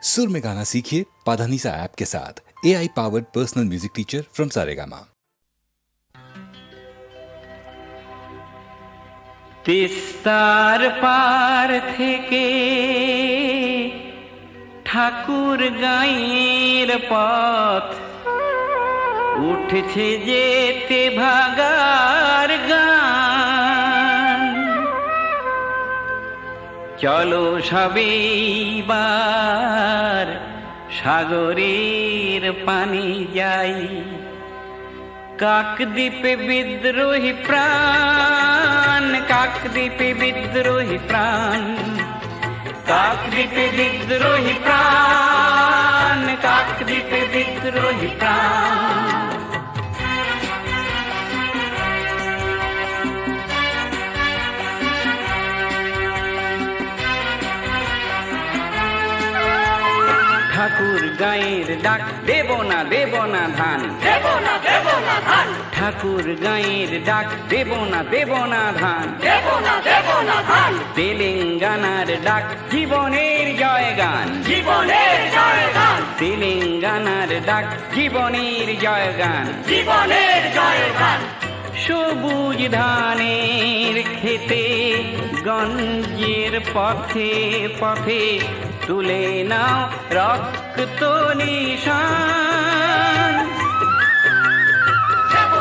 सुर में गाना सीखिए पाधानीसा ऐप के साथ। AI powered personal music teacher from Saregama. তিস্তার পার থেকে ঠাকুর গাঁয়ের পথ উঠছে যেতে ভাগার গান। চলো সবেবার সাগরের পানি যাই, কাকদ্বীপে বিদ্রোহী প্রাণ, কাকদ্বীপে বিদ্রোহী প্রাণ, কাকদ্বীপে বিদ্রোহী প্রাণ, কাকদ্বীপে বিদ্রোহী প্রাণ। ঠাকুর গাঁয়ের ডাক, দেব না ধান, দেব না ধান, ঠাকুর গাঁয়ের ডাক, দেব না ধান, দেব না ধান, তেলেঙ্গানার ডাক, জীবনের জয়গান, জীবনের জয়গান, তেলেঙ্গানার ডাক, জীবনের জয়গান, জীবনের জয়গান। সবুজ ধানের খেতে গঞ্জের পথে পথে তুলে নাও রক্ত নিশান। দেব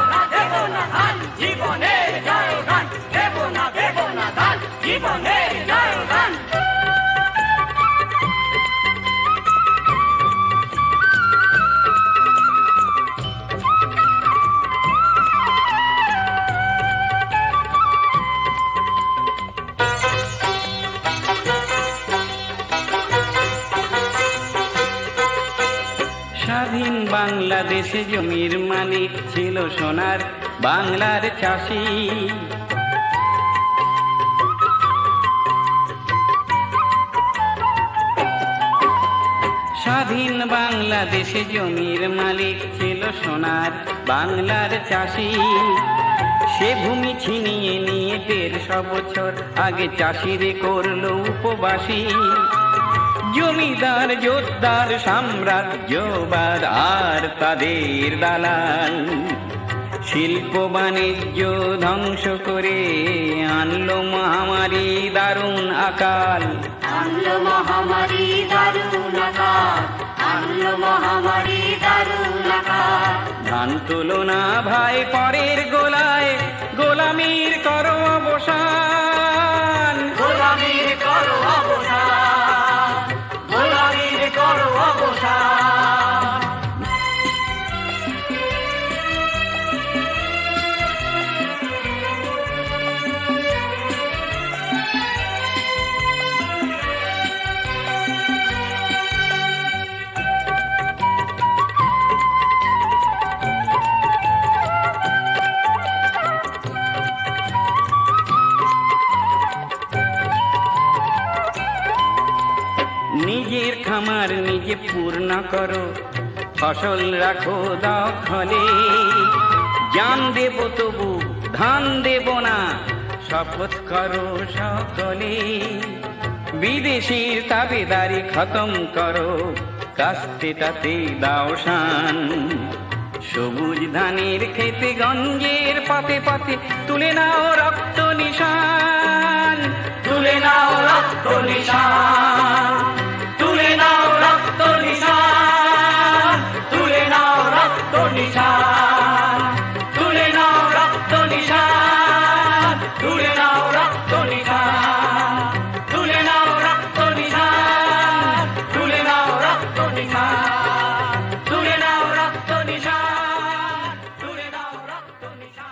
না ধান, জীবনের জয়গান, দেব না ধান, জীবনের জয়গান। স্বাধীন বাংলাদেশে জমির মালিক ছিল সোনার বাংলার চাষি। স্বাধীন বাংলাদেশে জমির মালিক ছিল সোনার বাংলার চাষি। সে ভূমি ছিনিয়ে নিয়ে ১৫০ বছর আগে চাষিরে করল উপবাসী। জমিদার জোরদার সাম্রাজ্যবাদ আর তাদের দালাল শিল্প বাণিজ্য ধ্বংস করে আনলো মহামারী দারুণ আকাল, আনলো মহামারী দারুণ আকাল, আনলো মহামারী দারুণ আকাল। ধান তুলো না ভাই পরের গোলায়, গোলামির করো অবসান, গোলামির করো অবসান, গোলামির করো অবসান। নিজের খামার নিজে পূর্ণ করো, ফসল রাখো দখলে। জান দেব তবু ধান দেব না, শপথ করো সকলে। বিদেশির তাবেদারি খতম করো, কাস্তে তাতে দাও শান। সবুজ ধানের খেতে গঞ্জের পথে পথে তুলে নাও রক্ত নিশান, তুলে নাও রক্ত নিশান, তুলে নাও রক্ত নিশান, তুলে নাও রক্ত নিশান, তুলে নাও রক্ত নিশান, তুলে নাও রক্ত নিশান, তুলে নাও রক্ত নিশান, তুলে নাও রক্ত নিশান, তুলে নাও রক্ত নিশান, তুলে নাও রক্ত নিশান।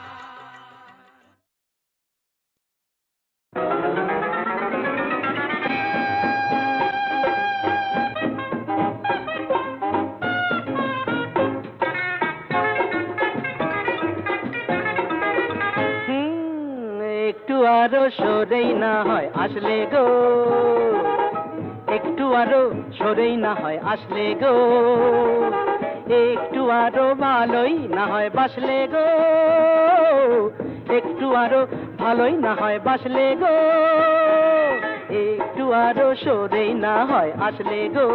একটু আরো সরেই না হয় আসলে গো, একটু আরো সরেই না হয় আসলে গো, একটু আরো ভালোই না হয় বাসলে গো, একটু আরো ভালোই না হয় বাসলে গো, একটু আরো সরেই না হয় আসলে গো।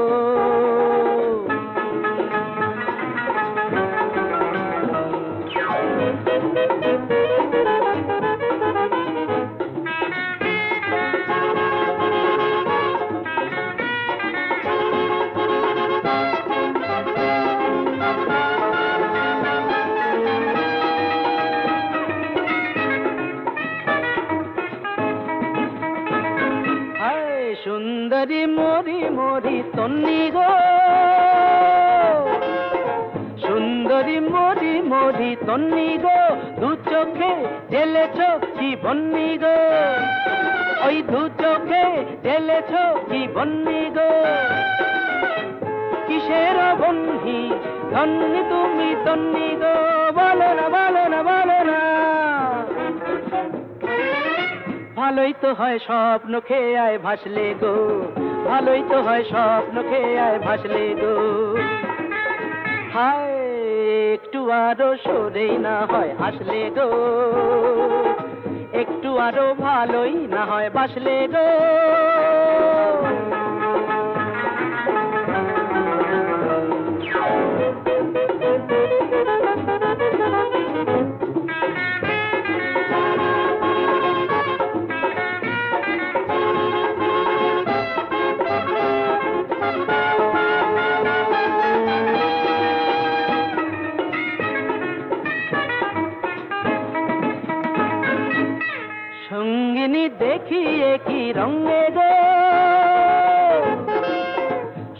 সুন্দরী মরি মরি তন্নি গো, সুন্দরী মরি মরি তন্নি গো, দু চোখে ঢেলেছ কি বন্নি গো, ওই দু চোখে ঢেলেছ কি বন্নি গো। কিসের বন্ধি ধন্যি তুমি তন্নি গো, বলো না বলো না বলো না। ভালোই তো হয় স্বপ্ন খেয়ে আয় ভাসলে গো, ভালোই তো হয় স্বপ্ন খেয়ে আয় ভাসলে গো। হায় একটু আরো সরেই না হয় আসলে গো, একটু আরো ভালোই না হয় বাসলে গো। সঙ্গিনী দেখিয়ে কি রঙে গো,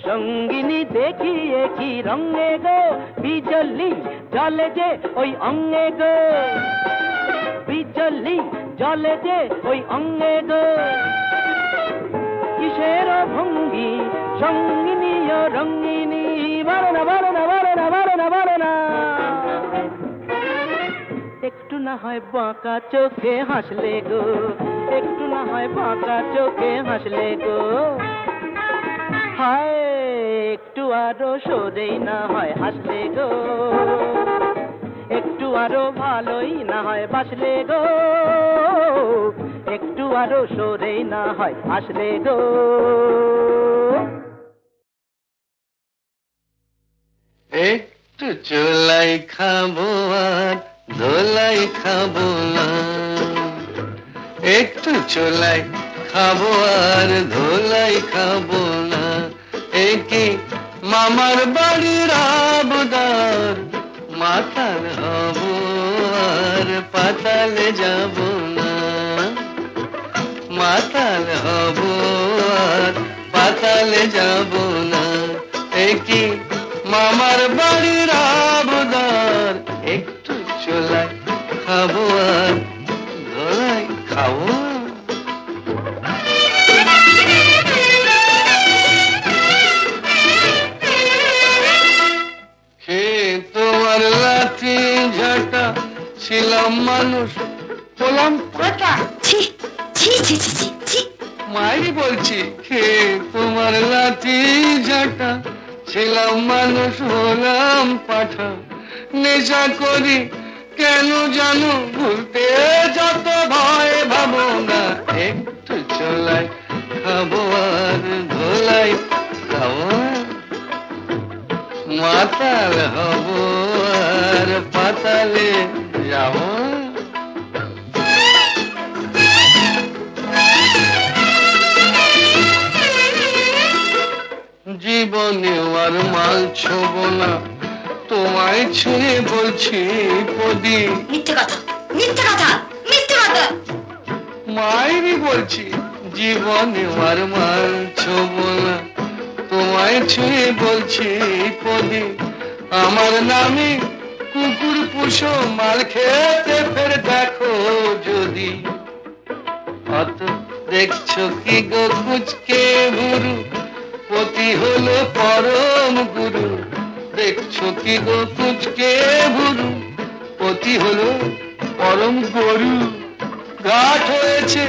সঙ্গিনী দেখিয়ে কি রঙে গো, বিজলি জলে যে ওই অঙ্গে গো, বিজলি জলে যে ওই অঙ্গে গো। কিসের ভঙ্গি সঙ্গিনী ও রঙ্গিনী, বলো না বলো না বলো না বলো না বলো না। একটু না হয় বাঁকা চোখে হাসলে গো, একটু না হয় বাঁকা চোখে হাসলে গো। হায় একটু আরো সরেই না হয় হাসলে গো, একটু আরো ভালোই না হয় বাসলে গো, একটু আরো সরেই না হয় হাসলে গো। একটু চোলাই খাবো আর ধোলাই খাবো না, একটু চোলাই খাবো আর ধোলাই খাবো না। একে মামার বাড়ির আবদার, মাতাল হব আর পাতালে যাব না, মাতাল হব আর পাতালে যাব না। একে মামার বাড়ির আবদার, একটু চোলাই খাবো আর ধোলাই খাবো। তোমার লাঠি ঝাঁটা ছিলাম মানুষ হলাম পাটা। মাই বলছি তোমার লাঠি ঝাঁটা ছিলাম মানুষ হলাম পাঠা। নেশা করি কেন জানো ভুলতে যত ভয় ভাবো না। একটু চোলাই খাবো আর ধোলাই খাবো, মাতাল হব আর পাতালে যাব। জীবনে আর মাল ছোব না, তোমায় ছেড়ে বলছি পদি। মিথ্যে কথা, মিথ্যে কথা, মিথ্যে কথা। মায়েরই বলছি জীবনে আর মাল ছোব না, তোমায় ছুঁয়ে বলছি পদি। আমার নামে কুকুর পুষো মাল খেতে ফের দেখো যদি। অত দেখছো কি গো কুচকে বুড়ু, পতি হলো পরম গুরু। দেখছো কি গো কুচকে বুড়ু, পতি হলো পরম গরু। ঘাট হয়েছে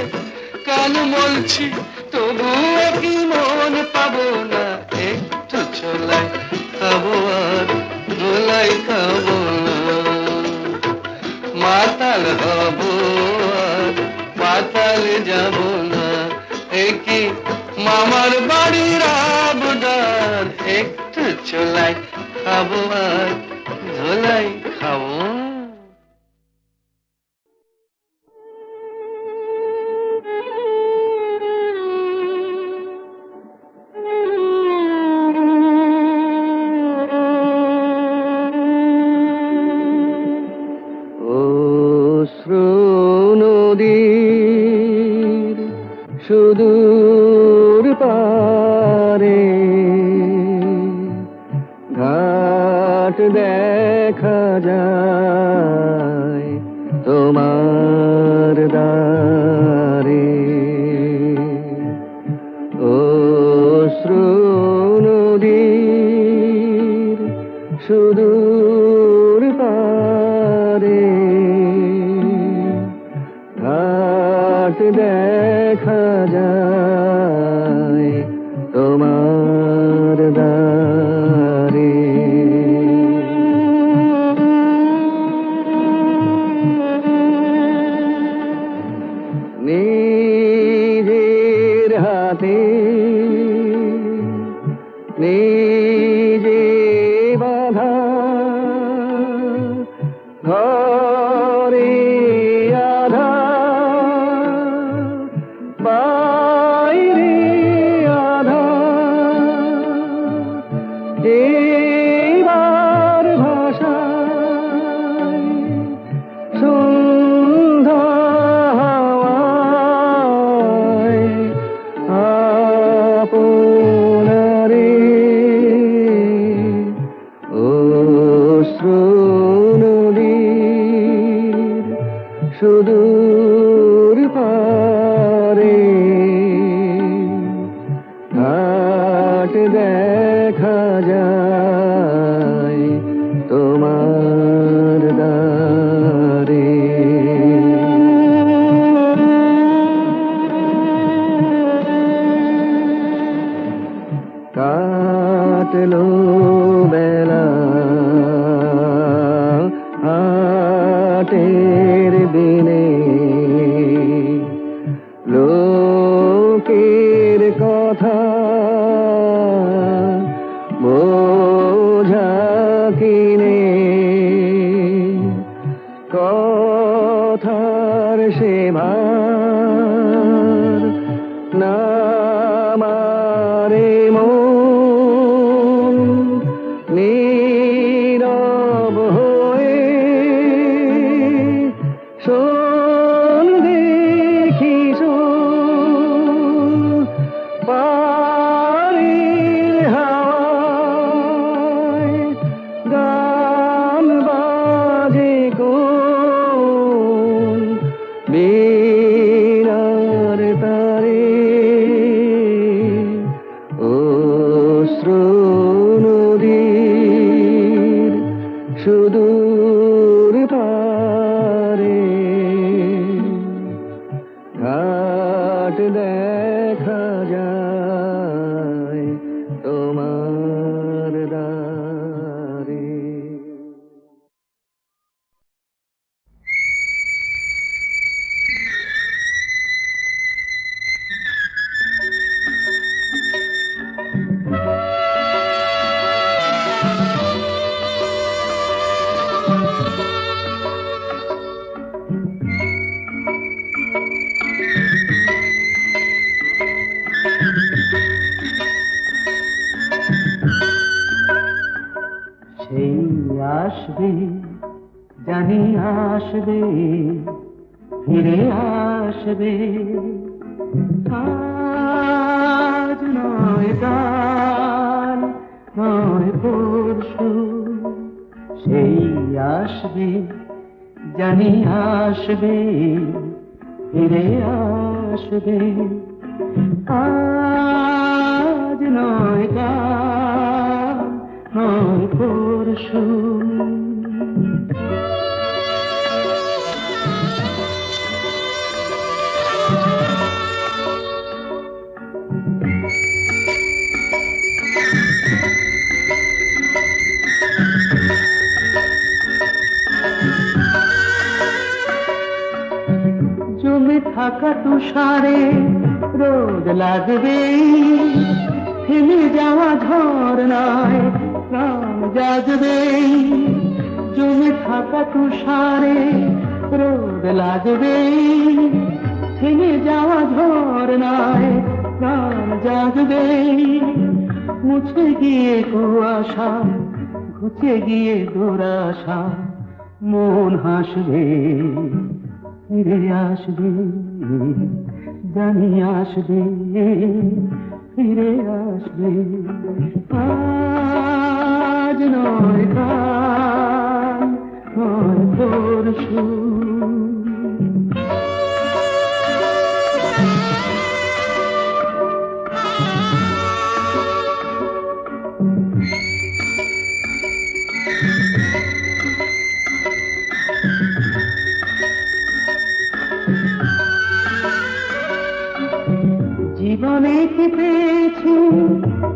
কান বলছি তবুও কি মন পাবো না। একটু চোলাই খাবো আর ধোলাই খাবো না, মাতাল হব আর পাতালে যাব না। একে আমার বাড়ির আবদার একটু চোলাই খাবো আর ধোলাই খাবো। অশ্রু নদীর সুদূর পারে ঘাট দেখা যায় তোমার দ্বারে। অশ্রু নদীর সুদূর পারে ঘাট দেখা যায় তোমার দ্বারে। নিজের হাতে নিজে বাধা ঘরে আধা বাইরে আধা এবার ভাষায় সন্ধ্যা হাওয়ায় আপনারে। অশ্রু নদীর সুদূর পারে ঘাট দেখা যায় তোমার দ্বারে। কাটলো বেলা হাটের দিনে লোকের কথা বোঝা কিনে কথার সেবার না মারে মন নীরব হয়ে শোন দেখি বাড়ির হাওয়ায় গান বাজে কোন বীণার তারে। অশ্রু নদীর সুদূর পারে ঘাট দেখা যায় তোমার দ্বারে। সেই আসবে জানি আসবে ফিরে আসবে আজ নয় কাল নয় পরশু। সেই আসবে জানি আসবে ফিরে আসবে আজ নয় কাল নয় পরশু। জমে থাকা তুষারে রোদ লাগবে থেমে যাওয়া ঝরনায়, প্রাণ জাগবে জমে থাকা তুষারে। রোদ লাগবে থেমে যাওয়া ঝরনায়, প্রাণ জাগবে মুছে গিয়ে কুয়াশা, ঘুচে গিয়ে দুরাশা। মন হাসবে ফিরে আসবে, জানি আসবে ফিরে আসবে। আজ নয় কাল নয় পরশু। জীবনে কি পেয়েছি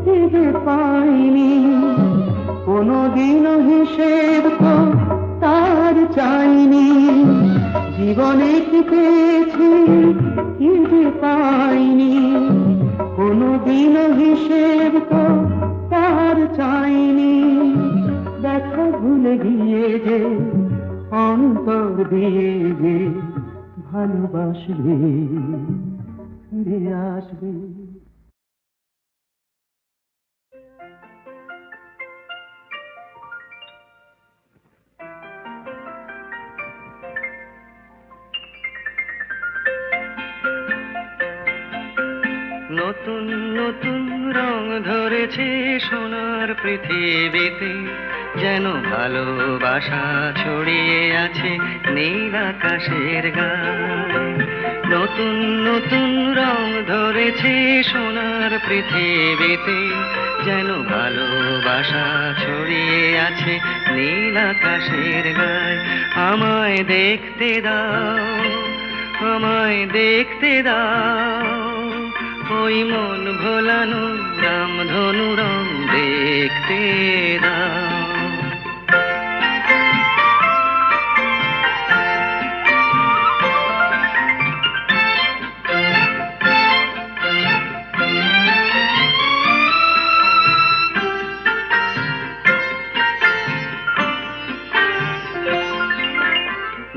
কি যে পাইনি, কোনদিনও হিসেব তো তার চাইনি। জীবনে কি পেয়েছি কি যে পাইনি, কোনদিনও হিসেব তো তার চাইনি। দেখা ভুলে গিয়ে যে অন্তর দিয়ে যে ভালোবাসবে ফিরে আসবে। নতুন নতুন রং ধরেছে সোনার পৃথিবীতে, যেন ভালোবাসা ছড়িয়ে আছে নীল আকাশের গায়ে। নতুন নতুন রং ধরেছে সোনার পৃথিবীতে, যেন ভালোবাসা ছড়িয়ে আছে নীল আকাশের গায়ে। আমায় দেখতে দাও, আমায় দেখতে দাও, ওই মন ভোলানো রামধনু রং দেখতে দাও।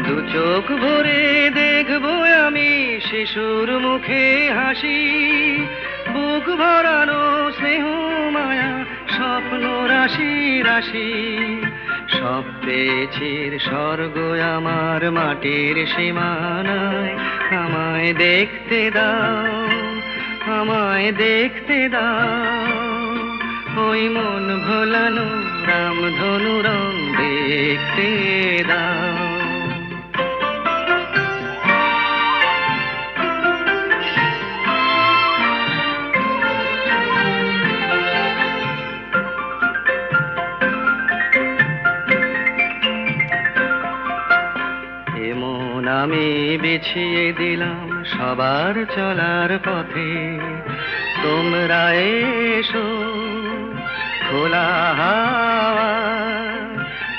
দু চোখ ভরে দেখবো আমি শিশুর মুখে হাসি, বুক ভরানো স্নেহ মায়া স্বপ্ন রাশি রাশি। সব পেয়েছির স্বর্গ আমার মাটির সীমানায়। আমায় দেখতে দাও, আমায় দেখতে দাও, ওই মন ভোলানো রামধনু রং দেখতে দাও। আমি বিছিয়ে দিলাম সবার চলার পথে, তোমরা এসো খোলা হাওয়া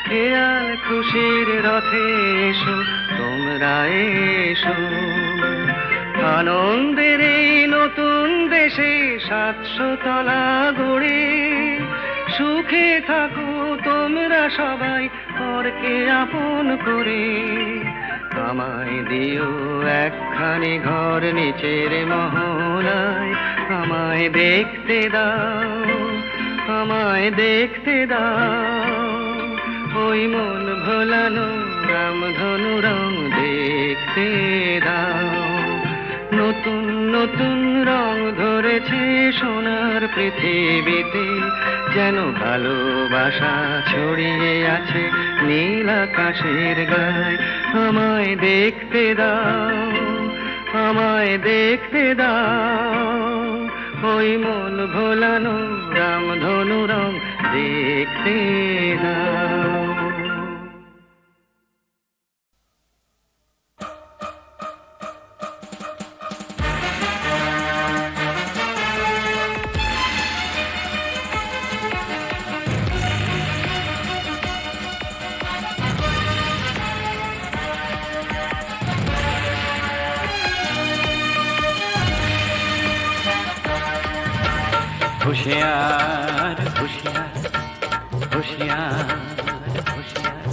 খেয়াল খুশির রথে এসো, তোমরা এসো। আনন্দের এই নতুন দেশে 700 তলা গড়ে সুখে থাকো তোমরা সবাই পরকে আপন করে। আমায় দিও একখানি ঘর নিচের মহলায়, আমায় দেখতে দাও, আমায় দেখতে দাও, ওই মন ভোলানো রামধনু রং দেখতে দাও। নতুন নতুন রং ধরেছে সোনার পৃথিবীতে, যেন ভালোবাসা ছড়িয়ে আছে নীল আকাশের গায়ে। আমায় দেখতে দাও, আমায় দেখতে দাও, ওই মন ভোলানো রামধনু রং দেখতে দাও। হুঁশিয়ার হুঁশিয়ার হুঁশিয়ার হুঁশিয়ার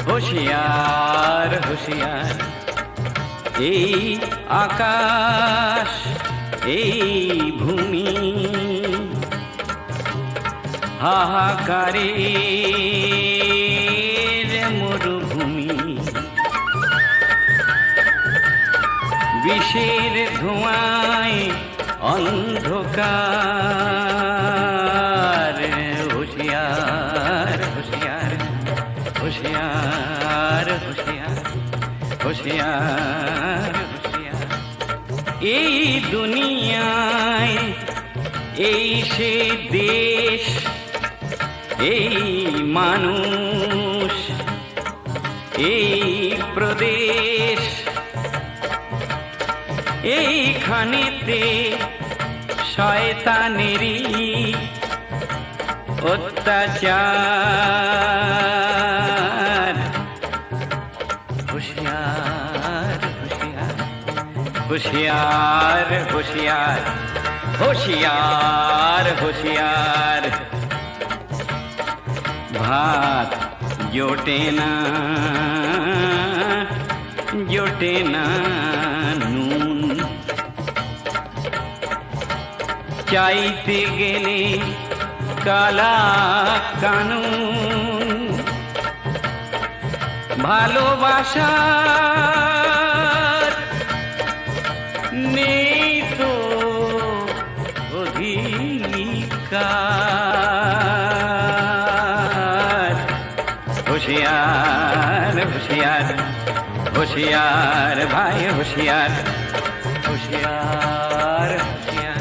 হুঁশিয়ার হুঁশিয়ার এই আকাশ এই ভূমি হাহাকারের মরুভূমি বিষের ধোঁয়ায় অন্ধকার হুঁশিয়ার হুঁশিয়ার হুঁশিয়ার হুঁশিয়ার হুঁশিয়ার হুঁশিয়ার এই দুনিয়ায় এই সে দেশ এই মানুষ এই প্রদেশ এইখানেতে শয়তানেরই অত্যাচার হুঁশিয়ার হুঁশিয়ার হুঁশিয়ার হুঁশিয়ার হুঁশিয়ার হুঁশিয়ার ভাত জোটে না নুন চাইতে গেলে কালা কানুন ভালোবাসার নেই তো অধিকার হুঁশিয়ার হুঁশিয়ার হুঁশিয়ার ভাই হুঁশিয়ার হুঁশিয়ার হুঁশিয়ার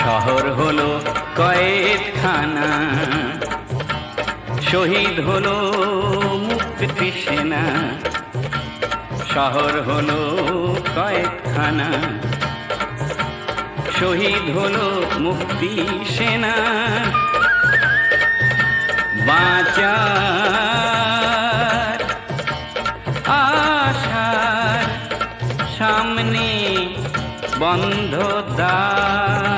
শহর হলো কয়েকখানা শহীদ হলো মুক্তি সেনা শহর হলো কয়েকখানা শহীদ হলো মুক্তি সেনা বাঁচার আশার সামনে বন্ধ দ্বার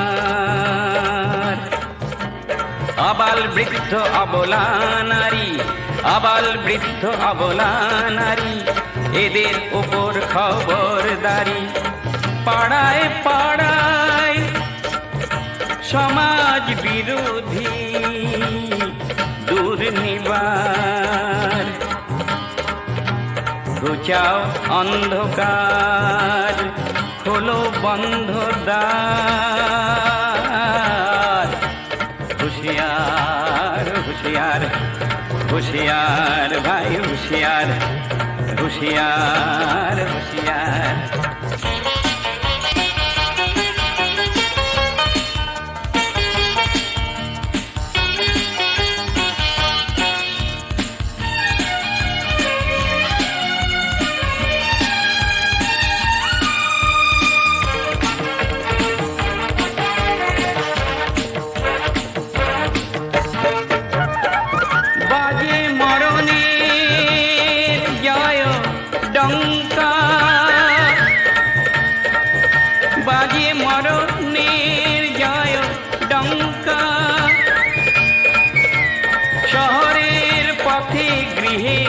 আবাল বৃদ্ধ অবলা নারী আবাল বৃদ্ধ অবলা নারী এদের উপর খবরদারি পাড়ায় পাড়ায় সমাজ বিরোধী দুর্নিবার ঘুচাও অন্ধকার খোলো বন্ধ দ্বার হুঁশিয়ার হুঁশিয়ার হুঁশিয়ার ভাই হুঁশিয়ার হুঁশিয়ার হুঁশিয়ার বাজে মরণের জয় ডঙ্কা বাজে মরণের জয় ডঙ্কা শহরের পথে গৃহে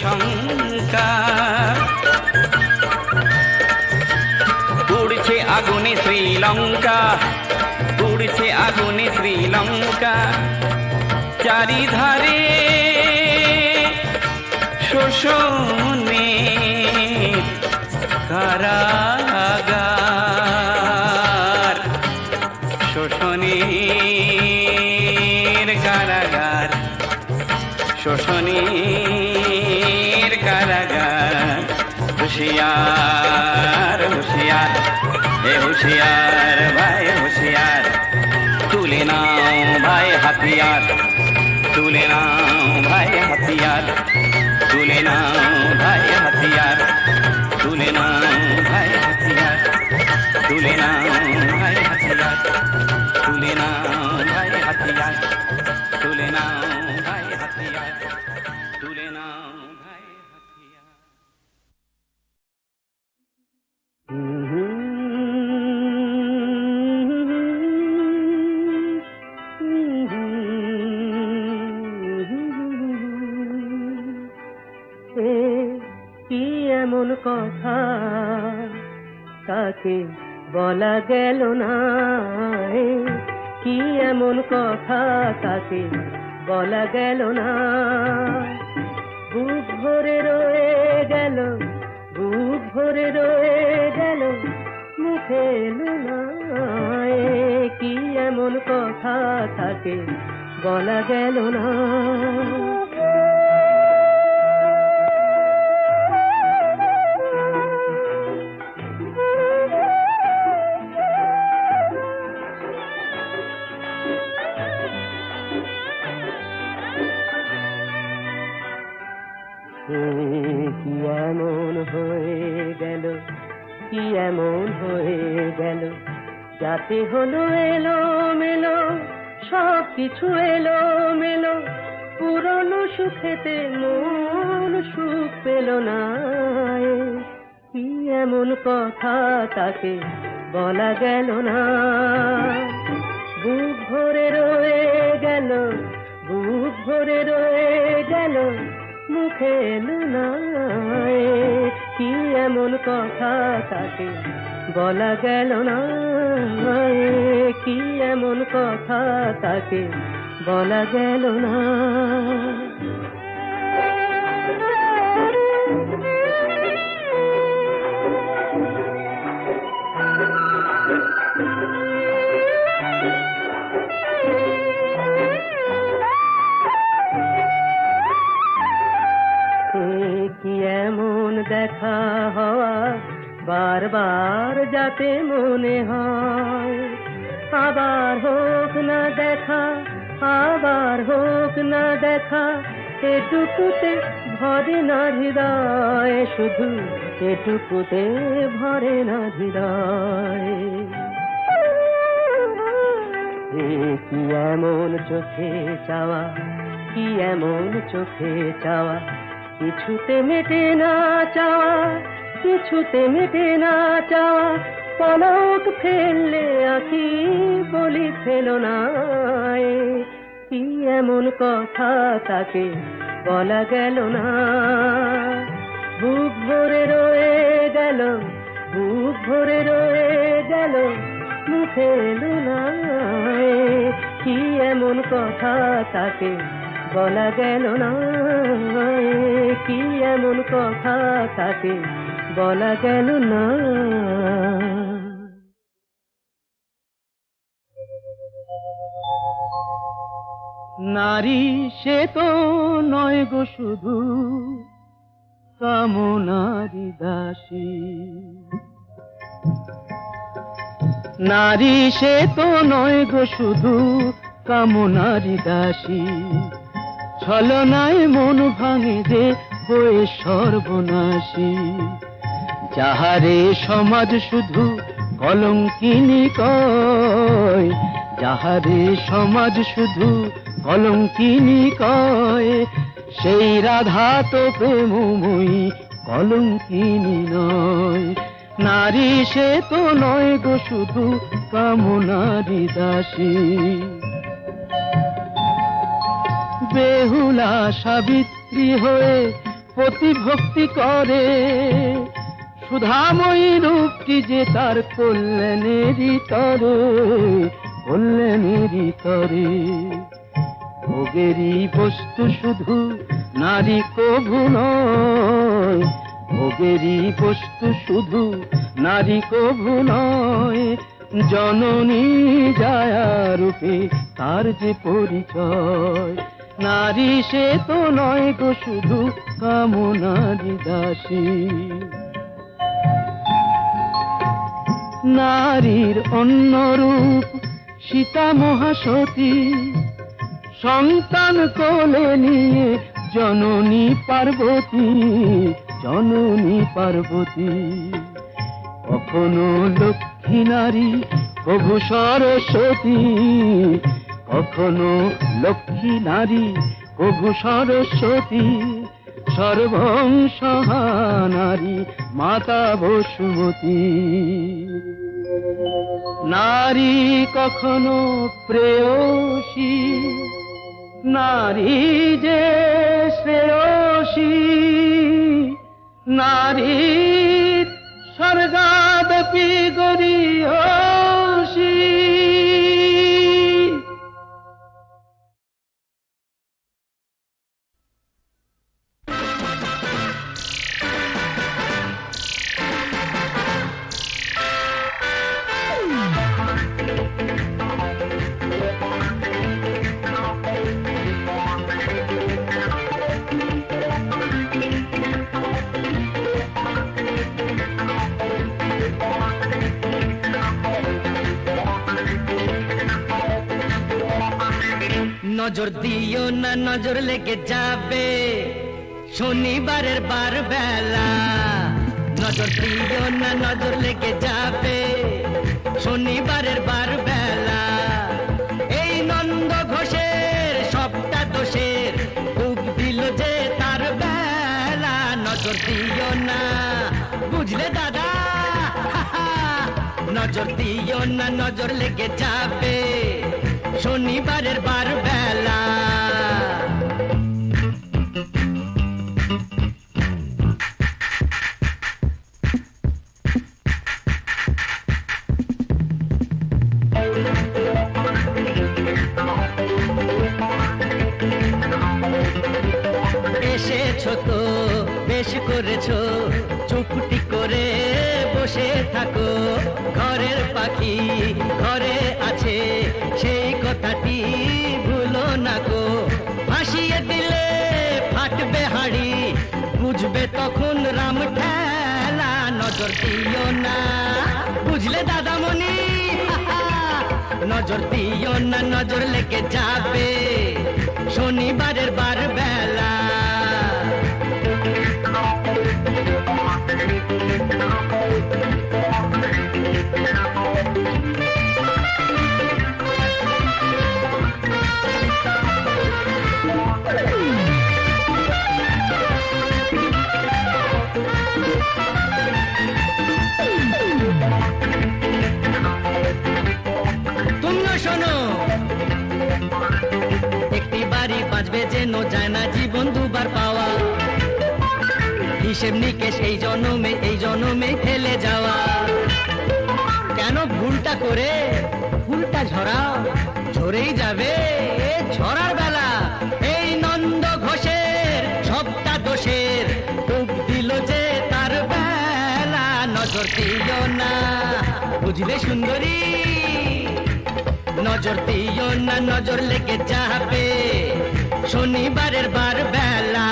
শঙ্কা পুড়ছে আগুনে শ্রীলঙ্কা পুড়ছে আগুনে শ্রীলঙ্কা চারিধারে শোষণে কারাগার শোষণের কারাগার শোষণের কারাগার হুঁশিয়ার হুঁশিয়ার হে হুঁশিয়ার ভাই হুঁশিয়ার তুলে নাও ভাই হাতে হাতিয়ার তুলে নাও ভাই হাতিয়ার তুলে নাও ভাই হাতিয়ার তুলে নাও ভাই হাতিয়ার তুলে নাও ভাই হাতিয়ার তুলে নাও ভাই হাতিয়ার তুলে নাও ভাই হাতিয়ার তুলে নাও ভাই হাতিয়ার। কি এমন কথা তাকে বলা গেল না, কি এমন কথা তাকে বলা গেল না, বুক ভরে রয়ে গেল, বুক ভরে রয়ে গেল, মুখে এলো না, কি এমন কথা তাকে বলা গেল না। কি এমন হয়ে গেল, কি এমন হয়ে গেল, যাতে হলো এলো মেলো, সব কিছু এলো মেলো, পুরনো সুখেতে মন সুখ পেল না, কি এমন কথা তাকে বলা গেল না, বুক ভরে রয়ে গেল, বুক ভরে রয়ে গেল, মুখে এলো না, কি এমন কথা তাকে বলা গেল না, কি এমন কথা তাকে বলা গেল না। কি এমন দেখা হওয়া বারবার যাতে মনে হয়, আবার হোক না দেখা, আবার হোক না দেখা, এটুকুতে ভরে না হৃদয়, শুধু এটুকুতে ভরে না হৃদয়। কি এমন চোখে চাওয়া, কি এমন চোখে চাওয়া, কিছুতে মেটে না চাওয়া, কিছুতে মেটে না চাওয়া, পলক ফেললে আঁখি বলি ফেলো না, কি এমন কথা তাকে বলা গেল না, বুক ভরে রয়ে গেল, বুক ভরে রয়ে গেল, মুখে এলো না, কি এমন কথা তাকে বলা গেল না, কি এমন কথা তাকে বলা গেল না। নারী সে তো নয় গো শুধু কামনারি দাসী, নারী সে তো নয় গো শুধু কামনারি দাসী, ছলনায় মন ভাঙে যে হয়ে সর্বনাশী, যাহারে সমাজ শুধু কলঙ্কিনী কয়, যাহারে সমাজ শুধু কলঙ্কিনী কয়, সেই রাধা তো প্রেমময়ী কলঙ্কিনী নয়, নারী সে তো নয় গো শুধু কামনারি দাসী। বেহুলা সাবিত্রী হয়ে প্রতিভক্তি করে, সুধাময়ী রূপটি যে তার কল্যাণেরই তরে, কল্যাণেরই তরে, ভোগেরই বস্তু শুধু নারী কভু নয়, ভোগেরই বস্তু শুধু নারী কভু নয়, জননী জায়া রূপে তার যে পরিচয়, নারী সে তো নয় গো শুধু কামনারি দাসী। নারীর অন্য রূপ সীতা মহাসতী, সন্তান কোলে নিয়ে জননী পার্বতী, জননী পার্বতী। কখনো লক্ষ্মী নারী প্রভু সরস্বতী, কখনো লক্ষ্মী নারী প্রভু সরস্বতী, সর্বং সহা নারী মাতা বসুমতী। নারী কখনো প্রেয়সী, নারী যে শ্রেয়সী, নারী স্বর্গাদপি গরীয়সী। নজর দিও না, নজর লেগে যাবে শনিবারের বার বেলা। নজর দিও না, নজর লেগে যাবে শনিবারের বার বেলা। এই নন্দ ঘোষের সবটা দোষের খুব দিল যে তার বেলা। নজর দিও না, বুঝলে দাদা, নজর দিও না, নজর লেগে যাবে শনিবারের বার বেলা। এসেছো তো বেশ করেছো, চুপটি করে বসে থাকো। ঘরের পাখি ঘরে আছে সেই কথাটি ভুলো না গো। ভাসিয়ে দিলে ফাটবে হাড়ি, বুঝবে তখন রাম ঠেলা। নজর দিও না, বুঝলে দাদামণি, নজর দিও না, নজর লেগে যাবে শনিবারের বার বেলা। তুমিও শোনো, একটি বাড়ি বাঁচবে যেন যায় না জীবন দুবার পাওয়া। হিসেব নিকেশ এই জনমে ফেলে যাওয়া। কেন ভুলটা করে ফুলটা ঝরাও, ঝরেই যাবে ঝরার বেলা। এই নন্দ ঘোষের সবটা দোষের ডুব দিল যে তার বেলা। নজর দিও না, বুঝলে সুন্দরী, নজর দিও না, নজর লেগে যাবে শনিবারের বার বেলা।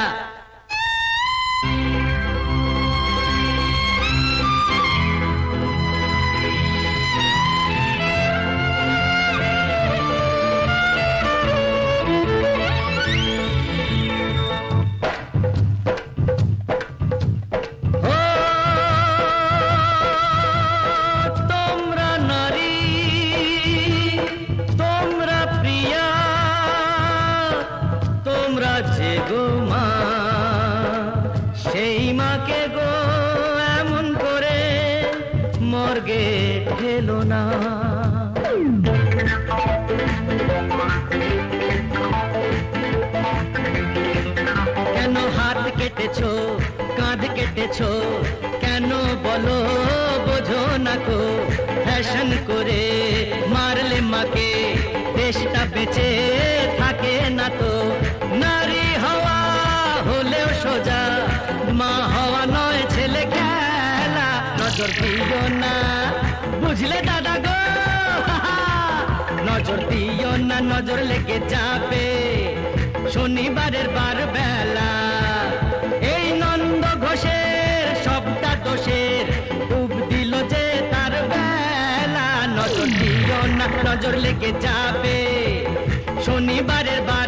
সেই মাকে গো এমন করে মর্গে ঠেলো না। কেন হাত কেটেছো, কাঁধ কেটেছো, কেন বলো বোঝো না কো। ফ্যাশন করে মারলে মাকে দেশটা বেঁচে থাকে না তো। নারী হওয়া হলেও সোজা, মা হওয়া নয় ছেলে খেলা। নজর দিও না, বুঝলে দাদা গো, নজর দিও না, নজর লেগে যাবে শনিবারের বার বেলা। এই নন্দ ঘোষের সবটা দোষের ডুব দিল যে তার বেলা। নজর দিও না, নজর লেগে যাবে শনিবারের বার